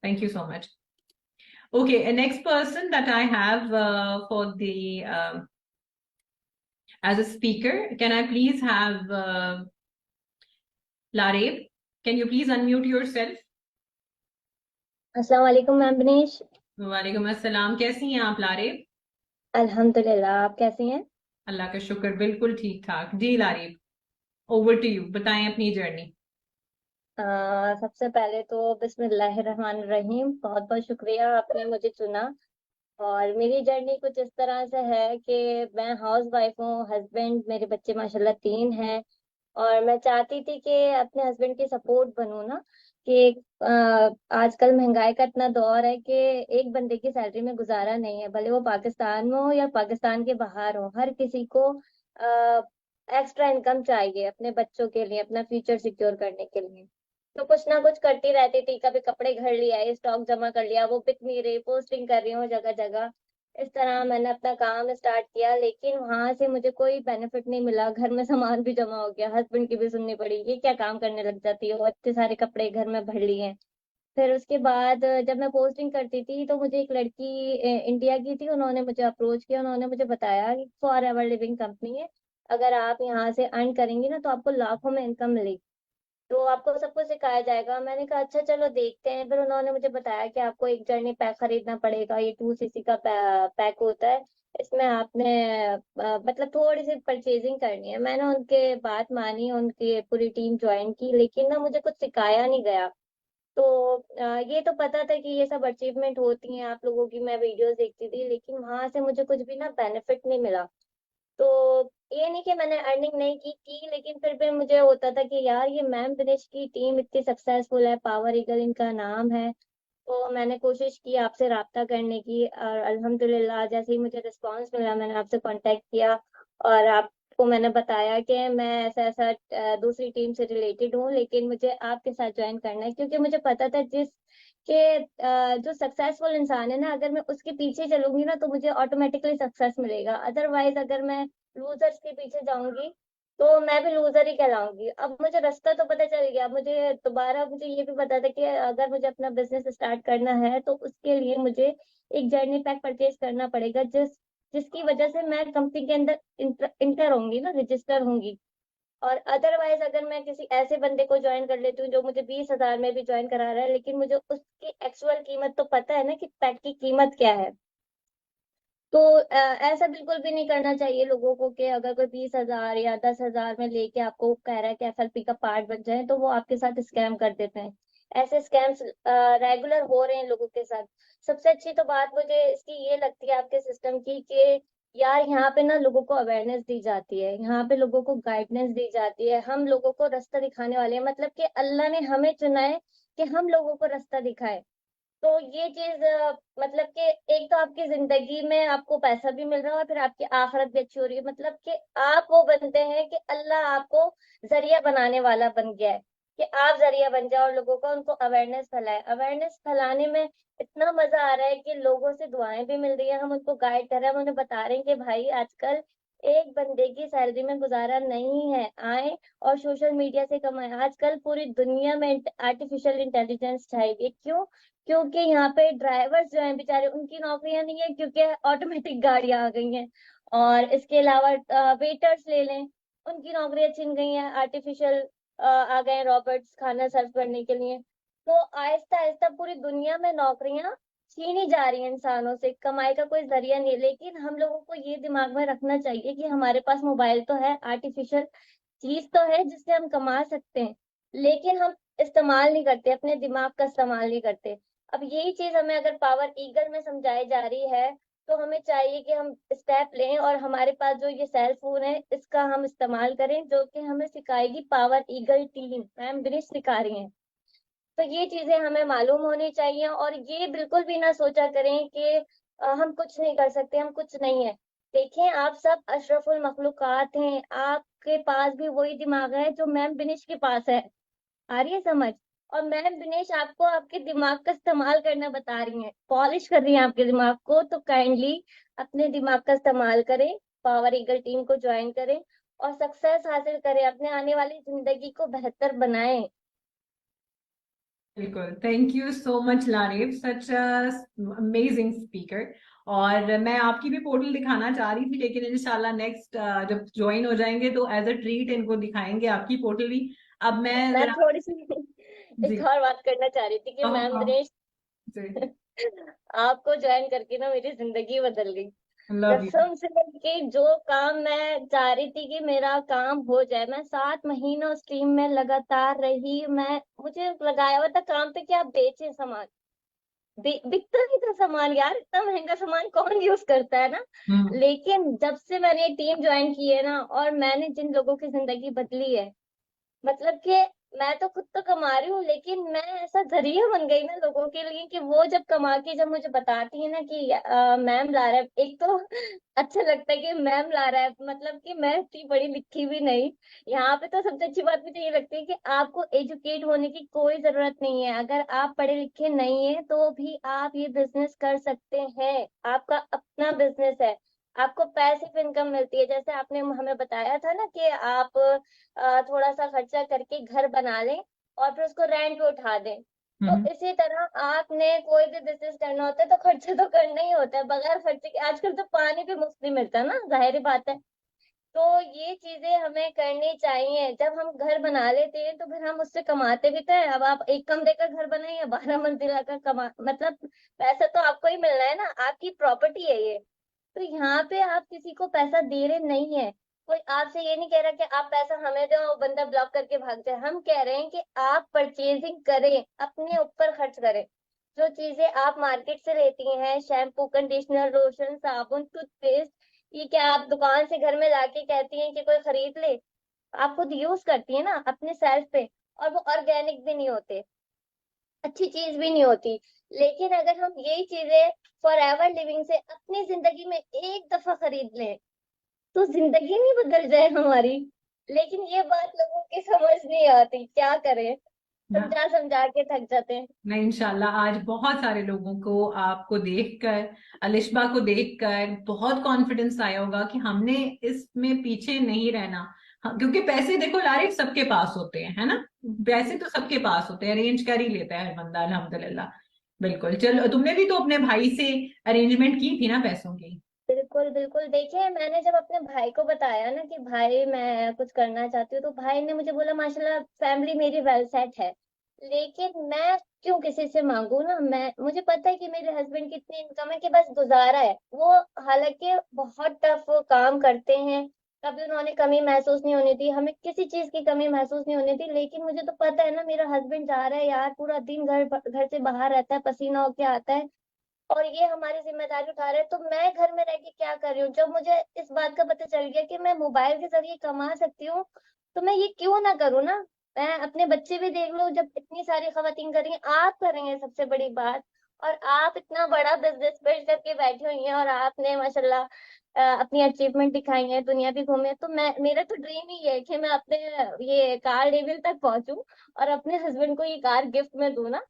Thank you so much. Okay, next person that I have for the as a speaker, can I please have Lareeb? Can you please unmute yourself? अस्सलाम वालेकुम ma'am Binesh. वालेकुम अस्सलाम। कैसी हैं आप लारेब? अल्हम्दुलिल्लाह, आप कैसी हैं? अल्लाह का शुक्र, बिल्कुल ठीक ठाक जी। लारेब, ओवर टू यू, बताएं अपनी जर्नी। सबसे पहले तो बिस्मिल्लाहिर्रहमानिर्रहीम, बहुत बहुत शुक्रिया आपने मुझे चुना। और मेरी जर्नी कुछ इस तरह से है कि मैं हाउस वाइफ हूँ, हस्बैंड मेरे बच्चे माशाल्लाह 3 हैं। और मैं चाहती थी कि अपने हस्बैंड की सपोर्ट बनूं ना, कि आजकल महंगाई का इतना दौर है कि एक बंदे की सैलरी में गुजारा नहीं है, भले वो पाकिस्तान में हो या पाकिस्तान के बाहर हो। हर किसी को एक्स्ट्रा इनकम चाहिए अपने बच्चों के लिए, अपना फ्यूचर सिक्योर करने के लिए। तो कुछ ना कुछ करती रहती थी, कभी कपड़े घर लिया, स्टॉक जमा कर लिया, वो बिक नहीं रही, पोस्टिंग कर रही हूँ जगह जगह। इस तरह मैंने अपना काम स्टार्ट किया, लेकिन वहां से मुझे कोई बेनिफिट नहीं मिला। घर में सामान भी जमा हो गया, हस्बैंड की भी सुननी पड़ी, ये क्या काम करने लग जाती हो, इतने सारे कपड़े घर में भर लिए हैं। फिर उसके बाद जब मैं पोस्टिंग करती थी तो मुझे एक लड़की इंडिया की थी, उन्होंने मुझे अप्रोच किया, उन्होंने मुझे बताया कि फॉर एवर लिविंग कंपनी है, अगर आप यहाँ से अर्न करेंगी ना तो आपको लाखों में इनकम मिलेगी, तो आपको सब कुछ सिखाया जाएगा। मैंने कहा अच्छा चलो देखते हैं। फिर उन्होंने मुझे बताया कि आपको एक जर्नी पैक खरीदना पड़ेगा, ये 2 सीसी का पैक होता है। इसमें आपने मतलब थोड़ी सी परचेजिंग करनी है। मैंने उनके बात मानी, उनकी पूरी टीम ज्वाइन की, लेकिन ना मुझे कुछ सिखाया नहीं गया। तो ये तो पता था कि ये सब अचीवमेंट होती हैं आप लोगों की, मैं वीडियोस देखती थी, लेकिन वहां से मुझे कुछ भी ना बेनिफिट नहीं मिला। तो ये नहीं कि मैंने अर्निंग नहीं की, लेकिन फिर भी मुझे होता था कि यार ये मैम दिनेश की टीम इतनी सक्सेसफुल है, पावर ईगल इनका नाम है। तो मैंने कोशिश की आपसे राब्ता करने की, और अल्हम्दुलिल्लाह जैसे ही मुझे रिस्पांस मिला मैंने आपसे कांटेक्ट किया। और आपको मैंने बताया कि मैं ऐसा ऐसा दूसरी टीम से रिलेटेड हूँ, लेकिन मुझे आपके साथ ज्वाइन करना है, क्योंकि मुझे पता था जिस के जो सक्सेसफुल इंसान है ना, अगर मैं उसके पीछे चलूंगी ना तो मुझे ऑटोमेटिकली सक्सेस मिलेगा। अदरवाइज अगर मैं लूजर्स के पीछे जाऊंगी तो मैं भी लूजर ही कहलाऊंगी। अब मुझे रास्ता तो पता चल गया, मुझे दोबारा मुझे ये भी पता था कि अगर मुझे अपना बिजनेस स्टार्ट करना है तो उसके लिए मुझे एक जर्नी पैक परचेज करना पड़ेगा, जिसकी वजह से मैं कंपनी के अंदर इंटर होंगी ना, रजिस्टर होंगी। और अदरवाइज अगर मैं किसी ऐसे बंदे को ज्वाइन कर लेती हूँ जो मुझे 20,000 में भी ज्वाइन करा रहा है, लेकिन मुझे उसकी एक्चुअल कीमत तो पता है ना कि पैक की कीमत क्या है। तो ऐसा बिल्कुल भी नहीं करना चाहिए लोगों को कि अगर कोई 20,000 या 10,000 में लेके आपको कह रहा है कि एफएलपी का पार्ट बन जाए, तो वो आपके साथ स्कैम कर देते हैं। ऐसे स्कैम्स रेगुलर हो रहे हैं लोगों के साथ। सबसे अच्छी तो बात मुझे इसकी ये लगती है आपके सिस्टम की, कि यार यहाँ पे ना लोगों को अवेयरनेस दी जाती है, यहाँ पे लोगों को गाइडेंस दी जाती है, हम लोगों को रास्ता दिखाने वाले हैं। मतलब कि अल्लाह ने हमें चुना है कि हम लोगों को रास्ता दिखाए। तो ये चीज मतलब कि एक तो आपकी जिंदगी में आपको पैसा भी मिल रहा है और फिर आपकी आखिरत भी अच्छी हो रही है। मतलब कि आप वो बनते हैं कि अल्लाह आपको जरिया बनाने वाला बन गया है, कि आप जरिया बन जाओ लोगों को, उनको अवेयरनेस फैलाए। अवेयरनेस फैलाने में इतना मजा आ रहा है कि लोगों से दुआएं भी मिल रही है, हम उनको गाइड कर रहे हैं, हम उन्हें बता रहे हैं कि भाई आजकल एक बंदे की सैलरी में गुजारा नहीं है, आए और सोशल मीडिया से कमाए। आजकल पूरी दुनिया में आर्टिफिशियल इंटेलिजेंस चाहिए। क्यों? क्योंकि यहाँ पे ड्राइवर्स जो हैं बेचारे, उनकी नौकरियां नहीं है, क्योंकि ऑटोमेटिक गाड़ियां आ गई हैं। और इसके अलावा वेटर्स ले लें, उनकी नौकरियां छिन गई हैं, आर्टिफिशियल आ गए हैं रॉबोट्स खाना सर्व करने के लिए। तो आहिस्ता आहिस्ता पूरी दुनिया में नौकरियां छीनी जा रही हैं इंसानों से, कमाई का कोई जरिया नहीं है। लेकिन हम लोगों को ये दिमाग में रखना चाहिए कि हमारे पास मोबाइल तो है, आर्टिफिशियल चीज तो है जिससे हम कमा सकते हैं, लेकिन हम इस्तेमाल नहीं करते, अपने दिमाग का इस्तेमाल नहीं करते। अब यही चीज हमें अगर पावर ईगल में समझाई जा रही है, तो हमें चाहिए कि हम स्टेप लें और हमारे पास जो ये सेल फोन है इसका हम इस्तेमाल करें, जो कि हमें सिखाएगी power eagle team, ma'am bridge सिखा रही हैं। तो ये चीजें हमें मालूम होनी चाहिए, और ये बिल्कुल भी ना सोचा करें कि हम कुछ नहीं कर सकते, हम कुछ नहीं है। देखें आप सब अशरफुल मखलूकात हैं, आपके पास भी वही दिमाग है जो मैम बिनिश के पास है। आ रही है समझ? और मैम दिनेश आपको आपके दिमाग का इस्तेमाल करना बता रही हैं, पॉलिश कर रही हैं आपके दिमाग को। तो काइंडली अपने दिमाग का इस्तेमाल करें, पावर ईगल टीम को ज्वाइन करें और सक्सेस हासिल करें, अपने आने वाली जिंदगी को बेहतर बनाएं। बिल्कुल, thank you so much Lareeb, such amazing speaker. और मैं आपकी भी पोर्टल दिखाना चाह रही थी, लेकिन इंशाल्लाह नेक्स्ट जब ज्वाइन हो जाएंगे तो एज अ ट्रीट इनको दिखाएंगे आपकी पोर्टल भी। अब मैं मैं जरा। थोड़ी सी जी। एक और बात करना चाह रही थी कि हाँ मैम हाँ दिनेश, जी। आपको ज्वाइन करके ना मेरी जिंदगी बदल गई। Love you. कसम से कि जो काम मैं चाह रही थी कि मेरा काम हो जाए, मैं 7 महीनों उस टीम में लगातार रही। मैं मुझे लगाया हुआ था काम पे कि आप बेचे सामान, बिकता नहीं था सामान यार, इतना महंगा सामान कौन यूज करता है ना। हम्म। लेकिन जब से मैंने टीम ज्वाइन की है ना, और मैंने जिन लोगों की जिंदगी बदली है, मतलब कि मैं तो खुद तो कमा रही हूँ, लेकिन मैं ऐसा जरिया बन गई ना लोगों के लिए कि वो जब कमा के जब मुझे बताती है ना कि मैम ला रहा है, एक तो अच्छा लगता है कि मैम ला रहा है, मतलब कि मैं इतनी पढ़ी लिखी भी नहीं। यहाँ पे तो सबसे अच्छी बात मुझे ये लगती है कि आपको एजुकेट होने की कोई जरूरत नहीं है। अगर आप पढ़े लिखे नहीं है तो भी आप ये बिजनेस कर सकते हैं, आपका अपना बिजनेस है, आपको पैसिव इनकम मिलती है। जैसे आपने हमें बताया था ना कि आप थोड़ा सा खर्चा करके घर बना लें और फिर उसको रेंट पे उठा दें। तो हम्म। इसी तरह आपने कोई भी बिजनेस करना होता है तो खर्चा तो करना ही होता है, बगैर खर्चे के आजकल तो पानी भी मुफ्त नहीं मिलता ना, जाहिर बात है। तो ये चीजें हमें करनी चाहिए। जब हम घर बना लेते हैं तो फिर हम उससे कमाते भी तो हैं। अब आप एक कमरे का घर बनाए या 12 मंजिला का, कमा मतलब पैसा तो आपको ही मिलना है ना, आपकी प्रॉपर्टी है ये। तो यहाँ पे आप किसी को पैसा दे रहे नहीं है। कोई आपसे ये नहीं कह रहा कि आप पैसा हमें दो और बंदा ब्लॉक करके भाग जाए। हम कह रहे हैं कि आप परचेजिंग करें, अपने ऊपर खर्च करें। जो चीजें आप मार्केट से लेती हैं, शैम्पू, कंडीशनर, लोशन, साबुन, टूथपेस्ट, ये क्या आप दुकान से घर में लाके कहती हैं कि कोई खरीद ले? आप खुद यूज करती है ना अपने सेल्फ पे, और वो ऑर्गेनिक भी नहीं होते, अच्छी चीज भी नहीं होती। लेकिन अगर हम यही चीजें फॉर एवर लिविंग से अपनी जिंदगी में एक दफा खरीद लें तो जिंदगी नहीं बदल जाए हमारी। लेकिन ये बात लोगों की समझ नहीं आती, क्या करें, ना, समझा समझा के थक जाते हैं। नहीं, इंशाल्लाह आज बहुत सारे लोगों को आपको देखकर, अलिशबा को देखकर बहुत कॉन्फिडेंस आया होगा कि हमने इसमें पीछे नहीं रहना। हाँ, क्योंकि पैसे देखो लारे सबके पास होते हैं, है ना। पैसे तो सबके पास होते हैं, अरेंज कर ही लेता है हर बंदा, अल्हम्दुलिल्लाह। बिल्कुल, चलो तुमने भी तो अपने भाई से अरेंजमेंट की थी ना पैसों की। बिल्कुल बिल्कुल, देखिए मैंने जब अपने भाई को बताया ना कि भाई मैं कुछ करना चाहती हूँ, तो भाई ने मुझे बोला माशाल्लाह फैमिली मेरी वेल सेट है। लेकिन मैं क्यों किसी से मांगू ना, मैं मुझे पता है कि मेरे हस्बैंड की इतनी इनकम है कि बस गुजारा है। वो हालांकि बहुत टफ काम करते हैं, कभी उन्होंने कमी महसूस नहीं होने दी, हमें किसी चीज की कमी महसूस नहीं होने दी। लेकिन मुझे तो पता है ना, मेरा हस्बैंड जा रहा है यार, पूरा दिन घर घर से बाहर रहता है, पसीना होके आता है, और ये हमारी जिम्मेदारी उठा रहे हैं। तो मैं घर में रह के क्या कर रही हूँ? जब मुझे इस बात का पता चल गया कि मैं मोबाइल के जरिए कमा सकती हूँ, तो मैं ये क्यों ना करूँ ना। मैं अपने बच्चे भी देख लो, जब इतनी सारी खवातीन कर रही हैं, आप कर रही हैं सबसे बड़ी बात। और आप इतना बड़ा बिजनेस बिल्ड करके बैठी हुई हैं, और आपने माशाल्लाह अपनी अचीवमेंट दिखाई है, दुनिया भी घूमे। तो मैं, मेरा तो ड्रीम ही है कि मैं अपने ये कार लेवल तक पहुंचूं और अपने हस्बैंड को ये कार गिफ्ट में दूं ना।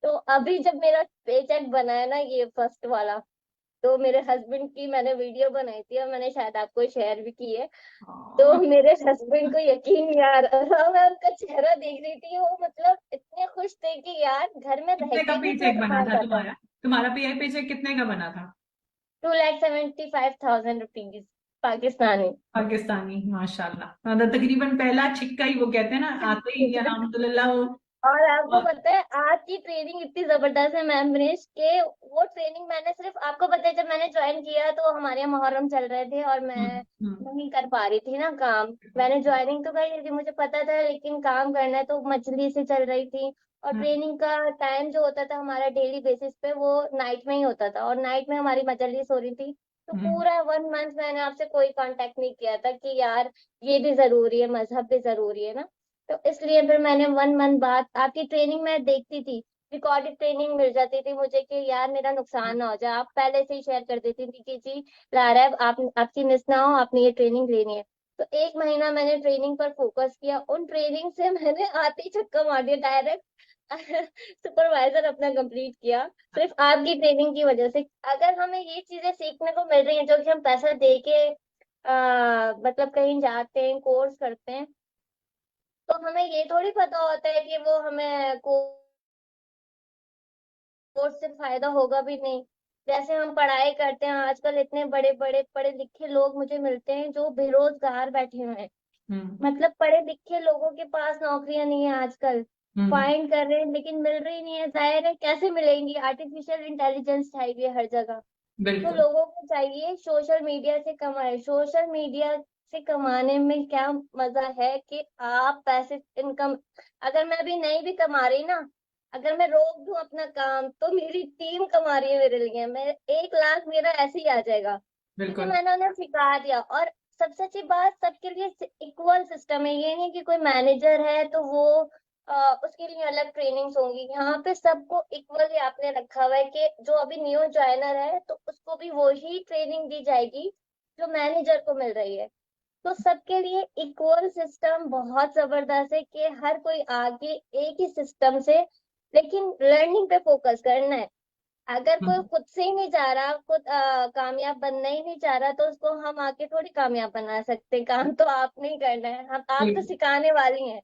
तो अभी जब मेरा पे चेक बना है ना, ये फर्स्ट वाला, तो मेरे हस्बैंड की मैंने वीडियो बनाई थी और मैंने शायद आपको शेयर भी की है। तो हाँ। मेरे हस्बैंड को यकीन नहीं आ रहा था, मैं उनका चेहरा देख रही थी, वो मतलब इतने खुश थे कि यार घर में रह कितने का के भी पे इतना चेक बना कमा था पाता है। तुम्हारा? तुम्हारा पे चेक कितने का बना था? 2,75,000 रुपीज पाकिस्तानी। पाकिस्तानी, माशाल्लाह, मतलब तकरीबन पहला छिक्का ही वो कहते हैं ना, आते ही अल्हम्दुलिल्लाह वो। और आपको पता है आज की ट्रेनिंग इतनी जबरदस्त है मैम मनीष के, वो ट्रेनिंग मैंने सिर्फ, आपको पता है जब मैंने ज्वाइन किया तो हमारे यहाँ मुहर्रम चल रहे थे और मैं हम्म। नहीं कर पा रही थी ना काम। मैंने ज्वाइनिंग तो कर ली थी, मुझे पता था, लेकिन काम करना है तो मजली से चल रही थी। और हम्म। ट्रेनिंग का टाइम जो होता था हमारा डेली बेसिस पे, वो नाइट में ही होता था, और नाइट में हमारी मजलिस हो रही थी। तो हम्म। पूरा 1 मंथ मैंने आपसे कोई कांटेक्ट नहीं किया था कि यार ये भी जरूरी है, मजहब भी जरूरी है ना। तो इसलिए फिर मैंने 1 मंथ बाद आपकी ट्रेनिंग मैं देखती थी, रिकॉर्डेड ट्रेनिंग मिल जाती थी मुझे कि यार मेरा नुकसान ना हो जाए, आप पहले से ही शेयर कर देती थी कि जी लारा है, आप आपकी मिस ना हो, आपने ये ट्रेनिंग लेनी है। तो 1 महीना मैंने ट्रेनिंग पर फोकस किया, उन ट्रेनिंग से मैंने आते ही छक्का मार दिया डायरेक्ट। सुपरवाइजर अपना कंप्लीट किया, सिर्फ आपकी ट्रेनिंग की वजह से। अगर हमें ये चीजें सीखने को मिल रही हैं जो कि हम पैसा दे के मतलब कहीं जाते हैं, कोर्स करते हैं, तो हमें ये थोड़ी पता होता है कि वो हमें कोर्स से फायदा होगा भी नहीं। जैसे हम पढ़ाई करते हैं, आजकल इतने बड़े बड़े पढ़े लिखे लोग मुझे मिलते हैं जो बेरोजगार बैठे हुए हैं। हम्म। मतलब पढ़े लिखे लोगों के पास नौकरियां नहीं है आजकल। हम्म। फाइंड कर रहे हैं लेकिन मिल रही नहीं है, जाहिर है कैसे मिलेंगी, आर्टिफिशियल इंटेलिजेंस चाहिए हर जगह। तो बिल्कुल। लोगों को चाहिए सोशल मीडिया से कमाए। सोशल मीडिया से कमाने में क्या मजा है कि आप पैसे इनकम, अगर मैं अभी नहीं भी कमा रही ना, अगर मैं रोक दूं अपना काम तो मेरी टीम कमा रही है मेरे लिए, मैं 1 लाख मेरा ऐसे ही आ जाएगा, क्योंकि बिल्कुल। मैंने उन्हें सिखा दिया। और सबसे अच्छी बात, सबके लिए इक्वल सिस्टम है। ये नहीं कि कोई मैनेजर है तो वो उसके लिए अलग ट्रेनिंग्स होंगी। यहाँ पे सबको इक्वली आपने रखा हुआ है कि जो अभी न्यू ज्वाइनर है तो उसको भी वही ट्रेनिंग दी जाएगी जो मैनेजर को मिल रही है। तो सबके लिए इक्वल सिस्टम बहुत जबरदस्त है कि हर कोई आगे एक ही सिस्टम से, लेकिन लर्निंग पे फोकस करना है। अगर कोई हम्म। खुद से ही नहीं चाह रहा, खुद कामयाब बनना ही नहीं चाह रहा, तो उसको हम आके थोड़ी कामयाब बना सकते। काम तो आपने ही करना है, हम आप तो बिल्कुल। सिखाने वाली हैं।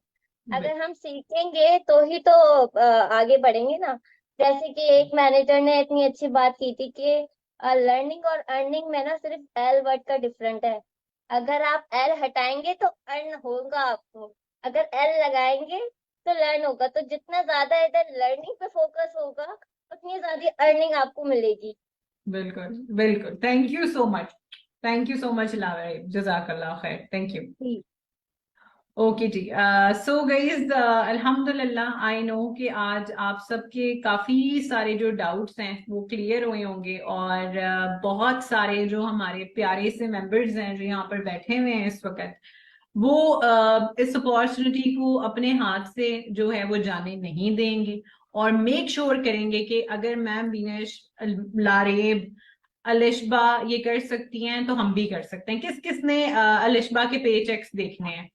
बिल्कुल। अगर हम सीखेंगे तो ही तो आगे बढ़ेंगे ना। जैसे कि एक मैनेजर ने इतनी अच्छी बात की थी कि लर्निंग और अर्निंग में ना सिर्फ एल वर्ड का डिफरेंट है। अगर आप एल हटाएंगे तो अर्न होगा आपको, अगर एल लगाएंगे तो लर्न होगा। तो जितना ज्यादा इधर लर्निंग पे फोकस होगा उतनी ज्यादा अर्निंग आपको मिलेगी। बिल्कुल। बिल्कुल। Thank you so much. Thank you so much Laveb, जजाकल्लाह खैर, थैंक यू। जी। ओके जी। सो गाइज, अल्हम्दुलिल्लाह, आई नो कि आज आप सबके काफी सारे जो डाउट्स हैं वो क्लियर हुए होंगे, और बहुत सारे जो हमारे प्यारे से मेंबर्स हैं जो यहाँ पर बैठे हुए हैं इस वक्त, वो इस अपॉर्चुनिटी को अपने हाथ से जो है वो जाने नहीं देंगे, और मेक श्योर करेंगे कि अगर मैम विनेश, लारेब, अलिशबा ये कर सकती हैं तो हम भी कर सकते हैं। किस किस ने अलिशबा के पे चेक्स देखने हैं?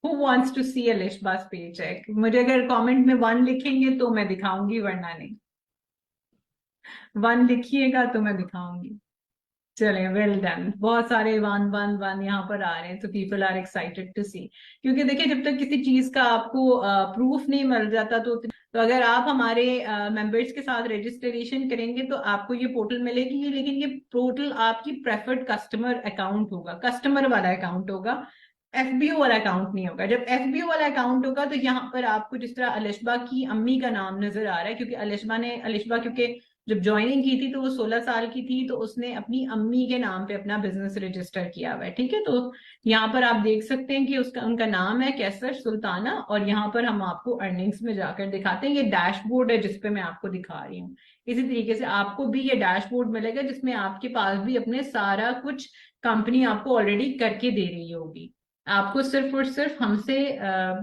हु वॉन्ट्स टू सी अलिशबा's पे चेक? मुझे अगर कमेंट में 1 लिखेंगे तो मैं दिखाऊंगी, वरना नहीं। 1 लिखिएगा तो मैं दिखाऊंगी। चले, वेल डन। बहुत सारे 1 1 1 यहाँ पर आ रहे हैं, तो पीपल आर एक्साइटेड टू सी। क्योंकि देखिए, जब तक किसी चीज का आपको प्रूफ नहीं मिल जाता, तो अगर आप हमारे मेंबर्स के साथ रजिस्ट्रेशन करेंगे तो आपको ये पोर्टल मिलेगी, लेकिन ये पोर्टल आपकी प्रेफर्ड कस्टमर अकाउंट होगा, कस्टमर वाला अकाउंट होगा, एफबीओ वाला अकाउंट नहीं होगा। जब एफबीओ वाला अकाउंट होगा तो यहाँ पर आपको जिस तरह अलिशबा की अम्मी का नाम नजर आ रहा है, क्योंकि अलिशबा क्योंकि जब ज्वाइनिंग की थी तो वो 16 साल की थी, तो उसने अपनी अम्मी के नाम पे अपना बिजनेस रजिस्टर किया हुआ है। ठीक है, तो यहाँ पर आप देख सकते हैं कि उसका उनका नाम है कैसर सुल्ताना, और यहाँ पर हम आपको अर्निंग्स में जाकर दिखाते हैं। ये डैशबोर्ड है जिसपे मैं आपको दिखा रही हूँ। इसी तरीके से आपको भी ये डैशबोर्ड मिलेगा जिसमें आपके पास भी अपने सारा कुछ कंपनी आपको ऑलरेडी करके दे रही होगी। आपको सिर्फ और सिर्फ हमसे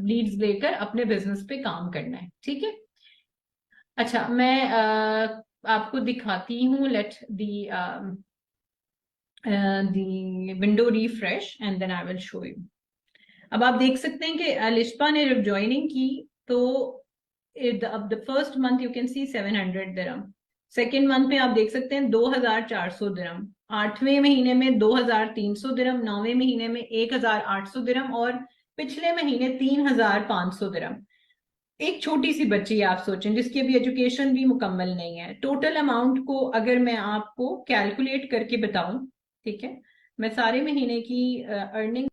लीड्स लेकर अपने बिजनेस पे काम करना है। ठीक है। अच्छा, मैं आपको दिखाती हूँ। Let the the window refresh and then I will show you. अब आप देख सकते हैं कि अलिशबा ने जब ज्वाइनिंग की तो अब the first month you can see 700 dirham. Second month में आप देख सकते हैं 2400 दिरहम। 8वें महीने में 2300 दिरहम। 9वें महीने में 1800 दिरहम। और पिछले महीने 3500 दिरहम। एक छोटी सी बच्ची आप सोचें जिसकी अभी एजुकेशन भी मुकम्मल नहीं है। टोटल अमाउंट को अगर मैं आपको कैलकुलेट करके बताऊं, ठीक है, मैं सारे महीने की अर्निंग